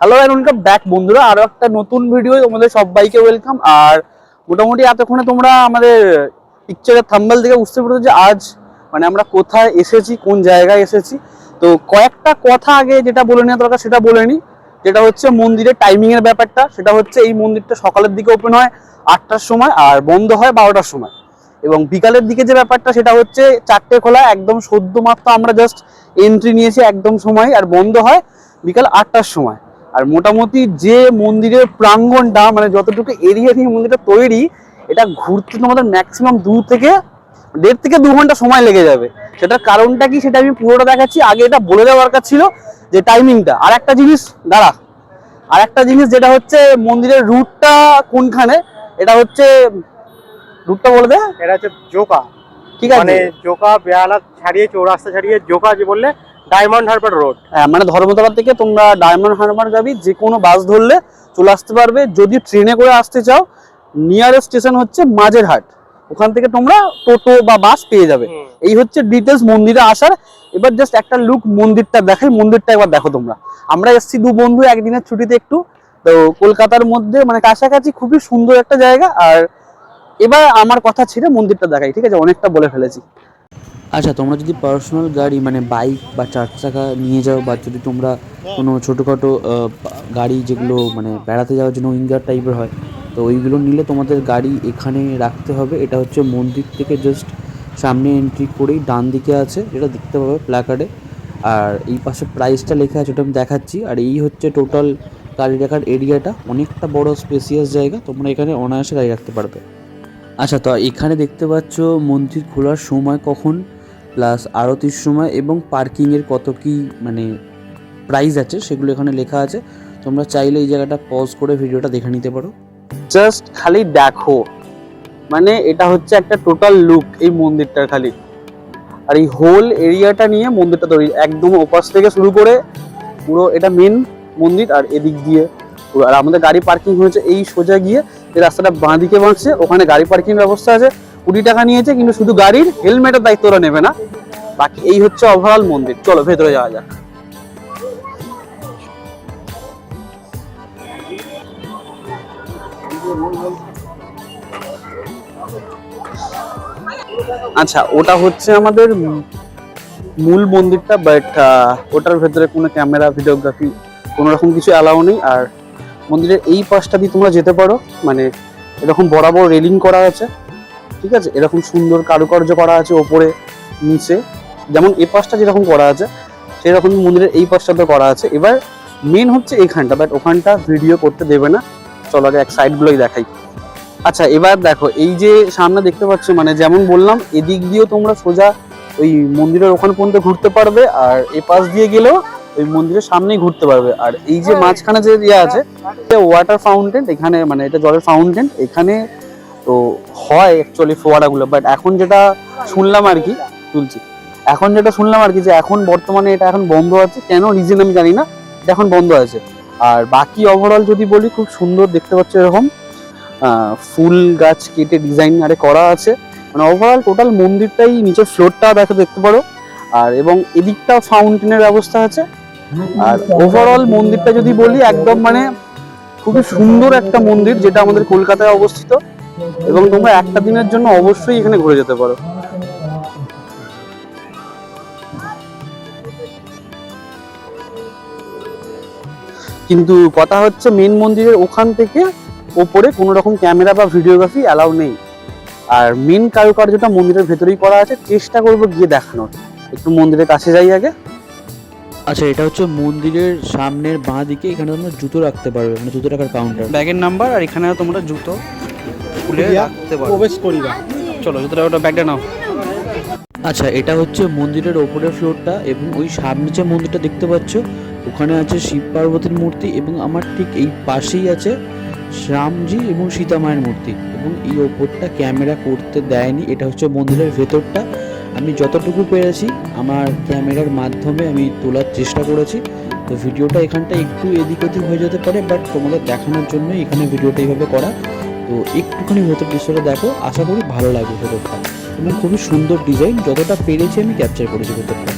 Hello and welcome back বন্ধুরা, আরো একটা নতুন ভিডিও তোমাদের সবাইকে ওয়েলকাম। আর মোটামুটি এতক্ষণে তোমরা আমাদের পিকচারের থাম্বনেল থেকে বুঝতে পেরেছো যে আজ মানে আমরা কোথায় এসেছি, কোন জায়গায় এসেছি। তো কয়েকটা কথা আগে যেটা বলে নেওয়া দরকার সেটা বলে নিই। যেটা হচ্ছে মন্দিরের টাইমিং এর ব্যাপারটা, সেটা হচ্ছে এই মন্দিরটা সকালের দিকে ওপেন হয় 8টার সময় আর বন্ধ হয় 12টার সময়। এবং বিকালের দিকে যে ব্যাপারটা সেটা হচ্ছে 4টে খোলা, একদম সদ্য মাত্র আমরা জাস্ট এন্ট্রি নিয়েছি একদম সময়, আর বন্ধ হয় বিকাল 8টার সময়। আর মোটামুটি যে মন্দিরের প্রাঙ্গণটা মানে যতটুকু এরিয়া নিয়ে মন্দিরটা তৈরি, এটা ঘুরতে তোমাদের ম্যাক্সিমাম 1.5 থেকে 2 ঘন্টা সময় লেগে যাবে। সেটার কারণটা কি সেটা আমি পুরোটা দেখাচ্ছি, আগে এটা বলে দেওয়ার দরকার ছিল যে টাইমিংটা। আর একটা জিনিস আর একটা জিনিস যেটা হচ্ছে মন্দিরের রুটটা কোনখানে, এটা হচ্ছে রুটটা বলে দে। এটা হচ্ছে জোকা, ঠিক আছে, মানে জোকা বেহালা ছাড়িয়ে চৌরাস্তা ছাড়িয়ে জোকা যে বললে ডায়মন্ড হারবার রোড। হ্যাঁ, মানে ধর্মতলা থেকে তোমরা ডায়মন্ড হারবার যাবি, যে কোনো বাস ধরলে চলে আসতে পারবে। যদি ট্রেনে করে আসতে চাও, নিয়ারেস্ট স্টেশন হচ্ছে মাঝেরহাট, ওখান থেকে তোমরা টোটো বা বাস পেয়ে যাবে। এই হচ্ছে ডিটেলস মন্দিরে আসার। এবার জাস্ট একটা লুক মন্দিরটা দেখাই, মন্দিরটা একবার দেখো তোমরা। আমরা এসেছি 2 বন্ধু একদিনের ছুটিতে একটু, তো কলকাতার মধ্যে মানে কাছাকাছি, খুবই সুন্দর একটা জায়গা। আর এবার আমার কথা ছেড়ে মন্দিরটা দেখাই, ঠিক আছে, অনেকটা বলে ফেলেছি। আচ্ছা, তোমরা যদি পার্সোনাল গাড়ি মানে বাইক বা 4 চাকা নিয়ে যাও, বা যদি তোমরা কোনো ছোটোখাটো গাড়ি যেগুলো মানে বেড়াতে যাওয়ার জন্য উইঙ্গার টাইপের হয়, তো ওইগুলো নিলে তোমাদের গাড়ি এখানে রাখতে হবে। এটা হচ্ছে মন্দির থেকে জাস্ট সামনে এন্ট্রি করেই ডান দিকে আছে, যেটা দেখতে পাবে প্ল্যাকার্ডে। আর এই পাশে প্রাইসটা লেখা আছে, ওটা আমি দেখাচ্ছি। আর এই হচ্ছে টোটাল গাড়ি রাখার এরিয়াটা, অনেকটা বড় স্পেসিয়াস জায়গা, তোমরা এখানে অনায়াসে গাড়ি রাখতে পারবে। আচ্ছা, তো এখানে দেখতে পাচ্ছ মন্দির খোলার সময় কখন, প্লাস আরতির সময় এবং পার্কিংয়ের কত কি মানে প্রাইস আছে সেগুলো এখানে লেখা আছে। তোমরা চাইলে এই জায়গাটা পজ করে ভিডিওটা দেখে নিতে পারো। জাস্ট খালি দেখো, মানে এটা হচ্ছে একটা টোটাল লুক এই মন্দিরটার খালি। আর এই হোল এরিয়াটা নিয়ে মন্দিরটা তৈরি, একদম ওপাশ থেকে শুরু করে পুরো এটা মেন মন্দির। আর এদিক দিয়ে পুরো, আর আমাদের গাড়ি পার্কিং হয়েছে এই সোজা গিয়ে এই রাস্তাটা বাঁ দিকে বাঁকছে, ওখানে গাড়ি পার্কিং ব্যবস্থা আছে। 20 টাকা নিয়েছে, কিন্তু শুধু গাড়ির হেলমেটের দায়িত্ব ওরা নেবে না। বাকি এই হচ্ছে ওভারঅল মন্দির। চলো ভেতরে যাওয়া যাক। আচ্ছা, ওটা হচ্ছে আমাদের মূল মন্দিরটা, বাট ওটার ভেতরে কোনো ক্যামেরা ভিডিওগ্রাফি কোনো রকম কিছু অ্যালাউ নেই। আর মন্দিরের এই পাশটা দিয়ে তোমরা যেতে পারো, মানে এরকম বরাবর রেলিং করা আছে, ঠিক আছে, এরকম সুন্দর কারুকার্য করা আছে ওপরে নিচে, যেমন এই পাশটা যেরকম করা আছে সেরকম মন্দিরের এই পাশটাতে করা আছে। এবার মেন হচ্ছে এইখানটা, বাট ওখানটা ভিডিও করতে দেবে না। চলো আগে এক সাইডগুলোই দেখাই। আচ্ছা, এবার দেখো, এই যে সামনে দেখতে পাচ্ছ, মানে যেমন বললাম এদিক দিয়েও তোমরা সোজা ওই মন্দিরের ওখান পর্যন্ত ঘুরতে পারবে, আর এ পাশ দিয়ে গেলেও ওই মন্দিরের সামনেই ঘুরতে পারবে। আর এই যে মাঝখানে যে ইয়ে আছে ওয়াটার ফাউন্টেন, এখানে মানে এটা জলের ফাউন্টেন, এখানে তো হয় অ্যাকচুয়ালি ফোয়ারাগুলো, বাট এখন যেটা শুনলাম আর কি, যে এখন বর্তমানে এটা এখন বন্ধ আছে। কেন রিজন আমি জানি না, এটা এখন বন্ধ আছে। আর বাকি ওভারঅল যদি বলি, খুব সুন্দর দেখতে পাচ্ছ, এরকম ফুল গাছ কেটে ডিজাইন আরে করা আছে। মানে ওভারঅল টোটাল মন্দিরটাই, নিচের ফ্লোরটা দেখতে পারো। আর এবং এদিকটা ফাউন্টেনের ব্যবস্থা আছে। আর ওভারঅল মন্দিরটা যদি বলি, একদম মানে খুবই সুন্দর একটা মন্দির, যেটা আমাদের কলকাতায় অবস্থিত। এবং তোমরা একটা দিনের জন্য অবশ্যই এখানে ঘুরে যেতে পারো। কিন্তু কথা হচ্ছে মেন মন্দিরের ওখান থেকে ওপরে কোনো রকম ক্যামেরা বা ভিডিওগ্রাফি অ্যালাউ নেই। আর মেন কারুকার্যটা মন্দিরের ভেতরেই করা আছে, চেষ্টা করবো গিয়ে দেখানোর। একটু মন্দিরের কাছে যাই আগে। আচ্ছা, এটা হচ্ছে মন্দিরের সামনের বাঁ দিকে, এখানে তোমরা জুতো রাখতে পারবে, মানে জুতো রাখার কাউন্টার, ব্যাগের নাম্বার, আর এখানে তোমরা জুতো খুলে রাখতে পারো। প্রবেশ করিবা। চলো জুতোটা, ওটা ব্যাগটা নাও। আচ্ছা, এটা হচ্ছে মন্দিরের ওপরের ফ্লোরটা, এবং ওই সামনে যে মন্দিরটা দেখতে পাচ্ছ ওখানে আছে শিব পার্বতীর মূর্তি, এবং আমার ঠিক এই পাশেই আছে রামজি এবং সীতা মায়ের মূর্তি। এবং এই ওপরটা ক্যামেরা করতে দেয়নি, এটা হচ্ছে মন্দিরের ভেতরটা। আমি যতটুকু পেরেছি আমার ক্যামেরার মাধ্যমে আমি তোলার চেষ্টা করেছি। তো ভিডিওটা এখানটা একটু এদিক ওদিক হয়ে যেতে পারে, বাট তোমাদের দেখানোর জন্য এখানে ভিডিওটা এইভাবে করা। তো একটুখানি ভেতর দৃশ্যটা দেখো, আশা করি ভালো লাগবে ভেতরটা। এবং খুবই সুন্দর ডিজাইন, যতটা পেরেছি আমি ক্যাপচার করেছি ভেতরটা।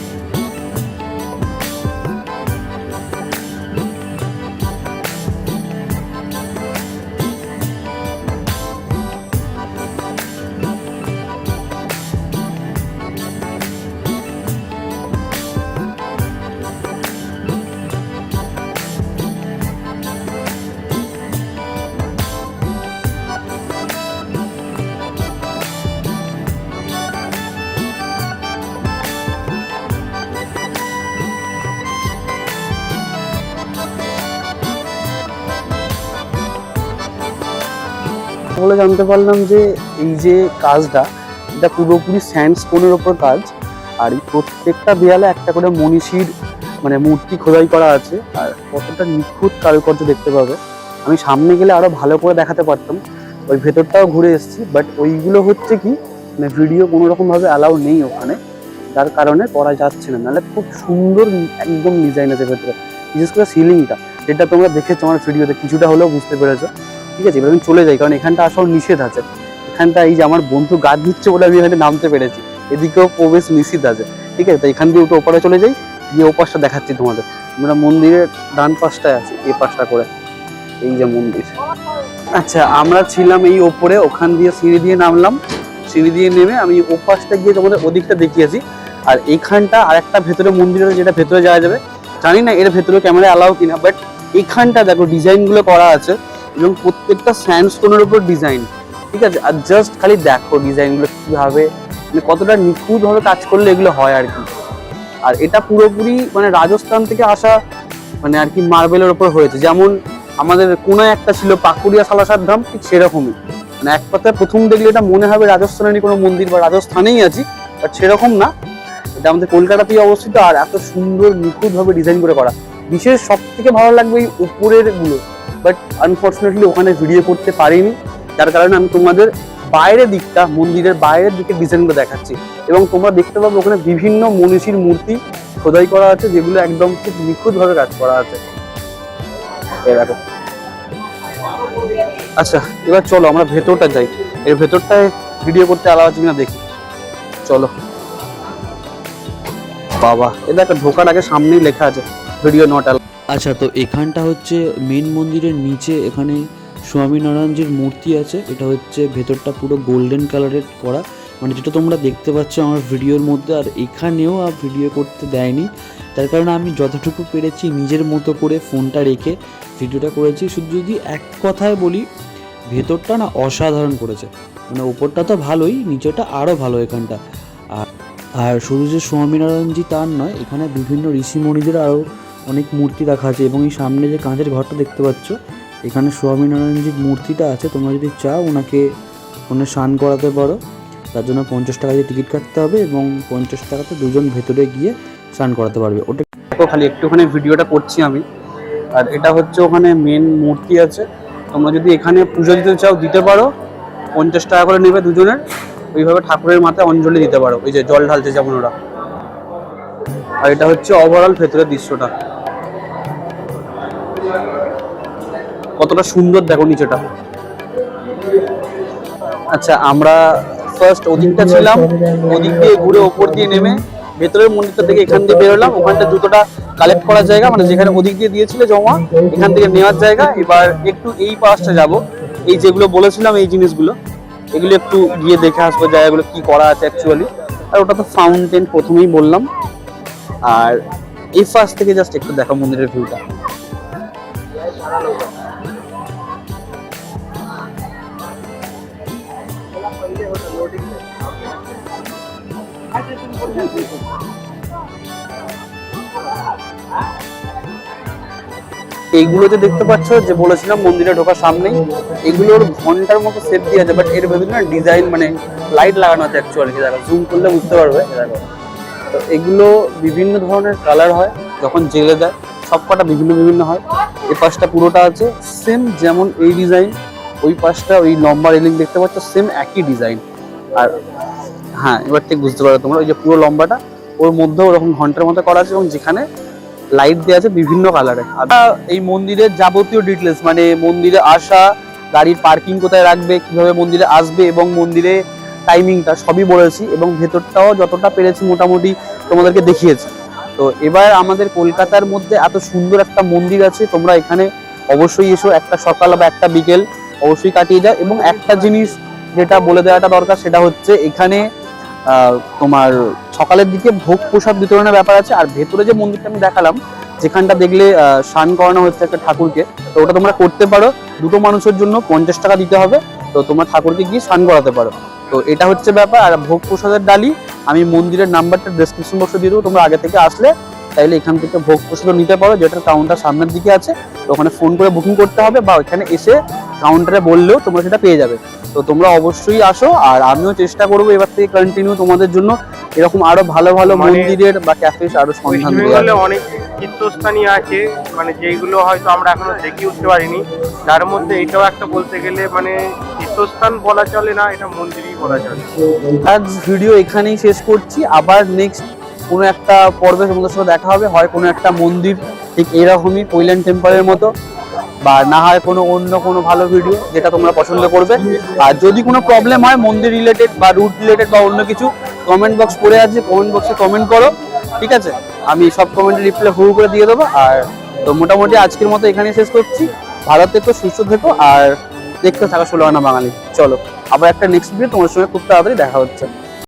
বলে জানতে পারলাম যে এই যে কাজটা, এটা পুরোপুরি স্যান্ডস্টোনের ওপর কাজ। আর এই প্রত্যেকটা দেয়ালে একটা করে মনীষীর মানে মূর্তি খোদাই করা আছে, আর কতটা নিখুঁত কারুকার্য দেখতে পাবে। আমি সামনে গেলে আরো ভালো করে দেখাতে পারতাম, ওই ভেতরটাও ঘুরে এসেছি, বাট ওইগুলো হচ্ছে কি মানে ভিডিও কোনো রকম ভাবে অ্যালাউ নেই ওখানে, যার কারণে করা যাচ্ছে না। নাহলে খুব সুন্দর একদম ডিজাইন আছে ভেতরে, বিশেষ করে সিলিংটা, যেটা তোমরা দেখেছো আমার ভিডিওতে, কিছুটা হলেও বুঝতে পেরেছো। ঠিক আছে, এবার আমি চলে যাই, কারণ এখানটা আসাও নিষেধ আছে। এখানটা এই যে আমার বন্ধু গাছ দিচ্ছে বলে আমি এখানে নামতে পেরেছি, এদিকেও প্রবেশ নিষিদ্ধ আছে। ঠিক আছে, তো এখান দিয়ে উঠে ওপারে চলে যাই, গিয়ে ও পাশটা দেখাচ্ছি তোমাদের। আমরা মন্দিরের ডান পাশটায় আছি, এই পাশটা করে, এই যে মন্দির। আচ্ছা, আমরা ছিলাম এই ওপরে, ওখান দিয়ে সিঁড়ি দিয়ে নামলাম, সিঁড়ি দিয়ে নেমে আমি ও পাশটা গিয়ে তোমাদের ওদিকটা দেখিয়েছি। আর এইখানটা আর একটা ভেতরে মন্দির আছে, যেটা ভেতরে যাওয়া যাবে, জানি না এর ভেতরে ক্যামেরা অ্যালাউ কিনা, বাট এইখানটা দেখো ডিজাইনগুলো করা আছে এবং প্রত্যেকটা স্যান্ডস্টোনের উপর ডিজাইন। ঠিক আছে, আর জাস্ট খালি দেখো ডিজাইনগুলো কিভাবে মানে কতটা নিখুঁতভাবে কাজ করলে এগুলো হয় আর কি। আর এটা পুরোপুরি মানে রাজস্থান থেকে আসা মানে আর কি মার্বেলের ওপর হয়েছে। যেমন আমাদের কোনায় একটা ছিল পাকুড়িয়া সালাসার ধাম, ঠিক সেরকমই। মানে এক কথায় প্রথম দেখলে এটা মনে হবে রাজস্থানেরই কোনো মন্দির বা রাজস্থানেই আছি, বাট সেরকম না, এটা আমাদের কলকাতাতেই অবস্থিত। আর এত সুন্দর নিখুঁতভাবে ডিজাইন করে করা। বিশেষ সব থেকে ভালো লাগবে এই উপরের গুলো, বাট আনফর্চুনেটলি ওখানে ভিডিও করতে পারিনি, যার কারণে আমি তোমাদের বাইরের দিকটা, মন্দিরের বাইরের দিকে ডিজাইনগুলো দেখাচ্ছি। এবং তোমরা দেখতে পাবে ওখানে বিভিন্ন মনীষীর মূর্তি খোদাই করা আছে, যেগুলো একদম খুব নিখুঁতভাবে কাজ করা আছে। এই দেখো। আচ্ছা, এবার চলো আমরা ভেতরটা যাই, এর ভেতরটায় ভিডিও করতে আলাদা আছে কিনা দেখি, চলো। বাবা, এটা একটা ঢোকার আগে সামনেই লেখা আছে ভিডিও নট অ্যালাউড। আচ্ছা, তো এখানটা হচ্ছে মেন মন্দিরের নিচে, এখানে স্বামীনারায়ণজির মূর্তি আছে। এটা হচ্ছে ভেতরটা পুরো গোল্ডেন কালারের করা, মানে যেটা তোমরা দেখতে পাচ্ছ আমার ভিডিওর মধ্যে। আর এখানেও ভিডিও করতে দেয়নি, তার কারণে আমি যতটুকু পেরেছি নিজের মতো করে ফোনটা রেখে ভিডিওটা করেছি। শুধু যদি এক কথায় বলি, ভেতরটা না অসাধারণ করেছে, মানে ওপরটা তো ভালোই, নিচেটা আরও ভালো এখানটা। আর শুধু যে স্বামীনারায়ণজি তার নয়, এখানে বিভিন্ন ঋষিমণিদের আরও অনেক মূর্তি রাখা আছে। এবং এই সামনে যে কাঁচের ঘরটা দেখতে পাচ্ছ, এখানে স্বামীনারায়ণজির মূর্তিটা আছে। তোমরা যদি চাও ওনাকে স্নান করাতে পারো, তার জন্য 50 টাকা দিয়ে টিকিট কাটতে হবে, এবং 50 টাকাতে দুজন ভেতরে গিয়ে স্নান করাতে পারবে। ওটা খালি একটুখানি ভিডিওটা করছি আমি। আর এটা হচ্ছে ওখানে মেন মূর্তি আছে, তোমরা যদি এখানে পুজো দিতে চাও দিতে পারো, 50 টাকা করে নেবে দুজনের। ওইভাবে ঠাকুরের মাথায় অঞ্জলি দিতে পারো, ওই যে জল ঢালছে যেমন ওরা। আর এটা হচ্ছে ওভারঅল ভেতরের দৃশ্যটা, কতটা সুন্দর দেখো নিচেটা। আচ্ছা, আমরা ফার্স্ট ওদিকটা ছিলাম, ওদিক দিয়ে ঘুরে ওপর দিয়ে নেমে ভেতরের মন্দিরটা থেকে এখান দিয়ে বেরোলাম। ওখানটা জুতোটা কালেক্ট করার জায়গা, মানে যেখানে ওদিক দিয়ে দিয়েছিল জমা, এখান থেকে নেওয়ার জায়গা। এবার একটু এই পাশটা যাব, এই যেগুলো বলেছিলাম এই জিনিসগুলো, এগুলো একটু গিয়ে দেখে আসবো জায়গাগুলো কি করা আছে অ্যাকচুয়ালি। আর ওটা তো ফাউন্টেন প্রথমেই বললাম। আর এই ফার্স্ট থেকে জাস্ট একটু দেখো মন্দিরের ভিউটা। এইগুলোতে দেখতে পাচ্ছ যে বলেছিলাম মন্দিরে ঢোকার সামনেই, এগুলোর ঘন্টার মতো সেট দিয়ে আছে, বাট এর ভেতরে না ডিজাইন মানে লাইট লাগানো আছে অ্যাকচুয়ালি। দেখো জুম করলে বুঝতে পারবে। দেখো, তো এগুলো বিভিন্ন ধরনের কালার হয়, যখন জেলে দেয় সব কটা বিভিন্ন বিভিন্ন হয়। এই পাশটা পুরোটা আছে সেম, যেমন এই ডিজাইন, ওই পাশটা ওই লম্বা রেলিং দেখতে পাচ্ছ সেম একই ডিজাইন। আর হ্যাঁ, এবার ঠিক বুঝতে পারো তোমরা, ওই যে পুরো লম্বাটা, ওর মধ্যে ওরকম ঘন্টার মতো করা আছে, এবং যেখানে লাইট দেওয়া আছে বিভিন্ন কালারে। এই মন্দিরের যাবতীয় ডিটেলস, মানে মন্দিরে আসা, গাড়ির পার্কিং কোথায় রাখবে, কিভাবে মন্দিরে আসবে, এবং মন্দিরে টাইমিংটা সবই বলেছি, এবং ভেতরটাও যতটা পেরেছি মোটামুটি তোমাদেরকে দেখিয়েছি। তো এবার আমাদের কলকাতার মধ্যে এত সুন্দর একটা মন্দির আছে, তোমরা এখানে অবশ্যই এসো, একটা সকাল বা একটা বিকেল অবশ্যই কাটিয়ে যাও। এবং একটা জিনিস যেটা বলে দেওয়াটা দরকার, সেটা হচ্ছে এখানে তোমার সকালের দিকে ভোগ প্রসাদ বিতরণের ব্যাপার আছে। আর ভেতরে যে মন্দিরটা আমি দেখালাম, যেখানটা দেখলে স্নান করানো হচ্ছে একটা ঠাকুরকে, তো ওটা তোমরা করতে পারো। দুটো মানুষের জন্য 50 টাকা দিতে হবে, তো তোমরা ঠাকুরকে গিয়ে স্নান করাতে পারো। তো এটা হচ্ছে ব্যাপার। আর ভোগ প্রসাদের ডালি আমি মন্দিরের নাম্বারটা ডেসক্রিপশন বক্সে দিয়ে দেবো, তোমরা আগে থেকে আসলে তাইলে এখান থেকে ভোগ প্রসাদ নিতে পারো, যেটার কাউন্টার সামনের দিকে আছে। তো ওখানে ফোন করে বুকিং করতে হবে বা ওখানে এসে কাউন্টারে বললেও তোমরা সেটা পেয়ে যাবে। তো তোমরা অবশ্যই আসো, আর আমিও চেষ্টা করবো এবার থেকে কন্টিনিউ তোমাদের জন্য এরকম আরো ভালো ভালো মানে মন্দিরের বা ক্যাফে আরো সন্ধান ওয়েস্ট দেওয়া। বেঙ্গলে অনেক তীর্থস্থানই আছে, মানে যেইগুলো হয়তো আমরা এখনো দেখে উঠতে পারিনি। তার মধ্যে এটাও একটা বলতে গেলে মানে তীর্থস্থান বলা চলে না, এটা মন্দিরই বলা চলে। আজ ভিডিও এখানেই শেষ করছি, আবার নেক্সট কোনো একটা পর্বে তোমাদের সাথে দেখা হবে, হয় কোনো একটা মন্দির ঠিক এরকমই কোইল্যান টেম্পলের মতো, বা না হয় কোনো অন্য কোনো ভালো ভিডিও যেটা তোমরা পছন্দ করবে। আর যদি কোনো প্রবলেম হয় মন্দির রিলেটেড বা রুট রিলেটেড বা অন্য কিছু, কমেন্ট বক্স পড়ে আছে, কমেন্ট বক্সে কমেন্ট করো, ঠিক আছে? আমি সব কমেন্টে রিপ্লাই হুড় করে দিয়ে দেবো। আর তো মোটামুটি আজকের মতো এখানেই শেষ করছি। ভালো থেকো, সুস্থ থেকো, আর দেখতে থাকো ষোলো আনা বাঙালি। চলো আবার একটা নেক্সট ভিডিও তোমার সঙ্গে খুব তাড়াতাড়ি দেখা হচ্ছে।